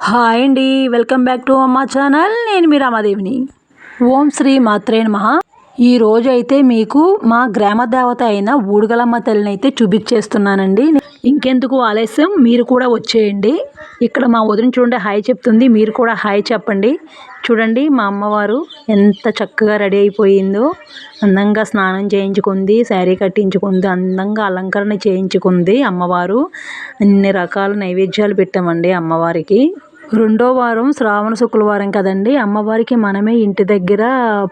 Hi అండి. Welcome back to మా channel. నేను మీ రమాదేవిని. ఓం శ్రీ మాత్రే నమః. ఈ రోజు అయితే మీకు మా గ్రామ దేవత అయిన ఊడుగలమ్మ తల్లిని అయితే చూపించేస్తున్నానండి. ఇంకెందుకు ఆలస్యం, మీరు కూడా వచ్చేయండి. ఇక్కడ మా వదిన చూడండి హాయ్ చెప్తుంది, మీరు కూడా హాయ్ చెప్పండి. చూడండి మా అమ్మవారు ఎంత చక్కగా రెడీ అయిపోయిందో, అందంగా స్నానం చేయించుకుంది, శారీ కట్టించుకుంది, అందంగా అలంకరణ చేయించుకుంది అమ్మవారు. అన్ని రకాల నైవేద్యాలు పెట్టామండి అమ్మవారికి. రెండో వారం శ్రావణ శుక్రవారం కదండి, అమ్మవారికి మనమే ఇంటి దగ్గర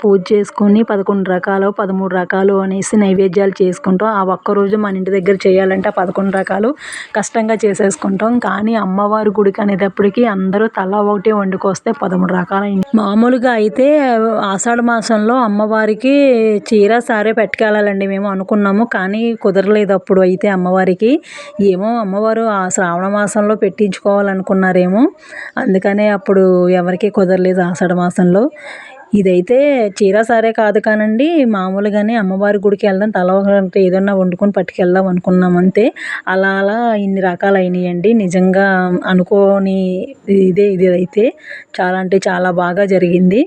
పూజ చేసుకుని 11 రకాలు 13 రకాలు అనేసి నైవేద్యాలు చేసుకుంటాం. ఆ ఒక్కరోజు మన ఇంటి దగ్గర చేయాలంటే 11 రకాలు కష్టంగా చేసేసుకుంటాం. కానీ అమ్మవారి గుడికి అనేటప్పటికి అందరూ తలా ఒకటి వండుకొస్తే 13 రకాలు. మామూలుగా అయితే ఆషాఢ మాసంలో అమ్మవారికి చీర సారే పెట్టుకెళ్ళాలండి మేము అనుకున్నాము, కానీ కుదరలేదు అప్పుడు అయితే అమ్మవారికి. ఏమో అమ్మవారు ఆ శ్రావణ మాసంలో పెట్టించుకోవాలనుకున్నారేమో, అందుకనే అప్పుడు ఎవరికీ కుదరలేదు ఆషాఢ మాసంలో. ఇదైతే చీర సారే కాదు కానండి, మామూలుగానే అమ్మవారి గుడికి వెళ్దాం, తల ఒకటి ఏదన్నా వండుకొని పట్టుకెళ్దాం అనుకున్నాం అంతే. అలా అలా ఇన్ని రకాలు అయినాయండి. నిజంగా అనుకోని ఇది అయితే చాలా అంటే చాలా బాగా జరిగింది.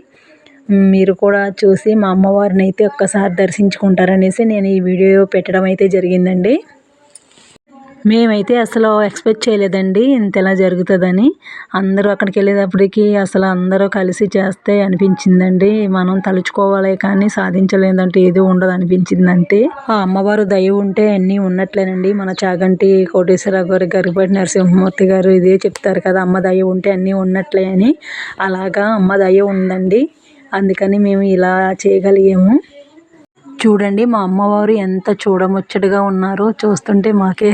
మీరు కూడా చూసి మా అమ్మవారిని అయితే ఒక్కసారి దర్శించుకుంటారనేసి నేను ఈ వీడియో పెట్టడం అయితే జరిగిందండి. మేమైతే అసలు ఎక్స్పెక్ట్ చేయలేదండి ఇంతలా జరుగుతుందని. అందరూ అక్కడికి వెళ్ళేటప్పటికి అసలు అందరూ కలిసి చేస్తే అనిపించిందండి. మనం తలుచుకోవాలి కానీ సాధించలేదంటే ఏదో ఉండదు అనిపించింది అంతే. ఆ అమ్మవారు దయ ఉంటే అన్నీ ఉన్నట్లేనండి. మన చాగంటి కోటేశ్వరరావు గారు, గరికపాటి నరసింహమూర్తి గారు ఇదే చెప్తారు కదా, అమ్మ దయ ఉంటే అన్నీ ఉన్నట్లే అని. అలాగా అమ్మ దయ ఉందండి, అందుకని మేము ఇలా చేయగలిగాము. చూడండి మా అమ్మవారు ఎంత చూడముచ్చటగా ఉన్నారో, చూస్తుంటే మాకే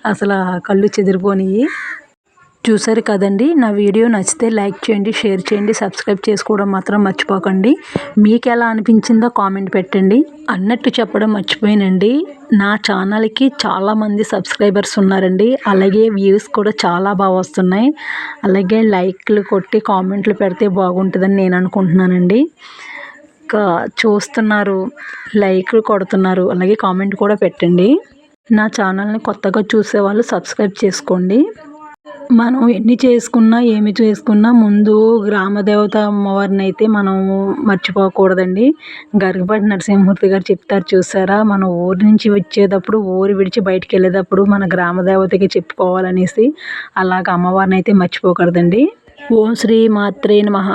అసలు కళ్ళు చెదిరిపోయినాయి. చూసారు కదండి. నా వీడియో నచ్చితే లైక్ చేయండి, షేర్ చేయండి, సబ్స్క్రైబ్ చేసుకోవడం మాత్రం మర్చిపోకండి. మీకు ఎలా అనిపించిందో కామెంట్ పెట్టండి. అన్నట్టు చెప్పడం మర్చిపోయానండి, నా ఛానల్కి చాలామంది సబ్స్క్రైబర్స్ ఉన్నారండి. అలాగే వ్యూస్ కూడా చాలా బాగా వస్తున్నాయి. అలాగే లైక్లు కొట్టి కామెంట్లు పెడితే బాగుంటుందని నేను అనుకుంటున్నానండి. ఇంకా చూస్తున్నారు, లైక్లు కొడుతున్నారు, అలాగే కామెంట్ కూడా పెట్టండి. నా ఛానల్ని కొత్తగా చూసేవాళ్ళు సబ్స్క్రైబ్ చేసుకోండి. మనం ఎన్ని చేసుకున్నా ఏమి చేసుకున్నా ముందు గ్రామదేవత అమ్మవారిని అయితే మనం మర్చిపోకూడదండి. గరికపాటి నరసింహమూర్తి గారు చెప్తారు చూసారా, మన ఊరి నుంచి వచ్చేటప్పుడు, ఊరు విడిచి బయటికి వెళ్ళేటప్పుడు మన గ్రామదేవతకి చెప్పుకోవాలనేసి. అలాగ అమ్మవారిని అయితే మర్చిపోకూడదండి. ఓం శ్రీ మాత్రే నమః.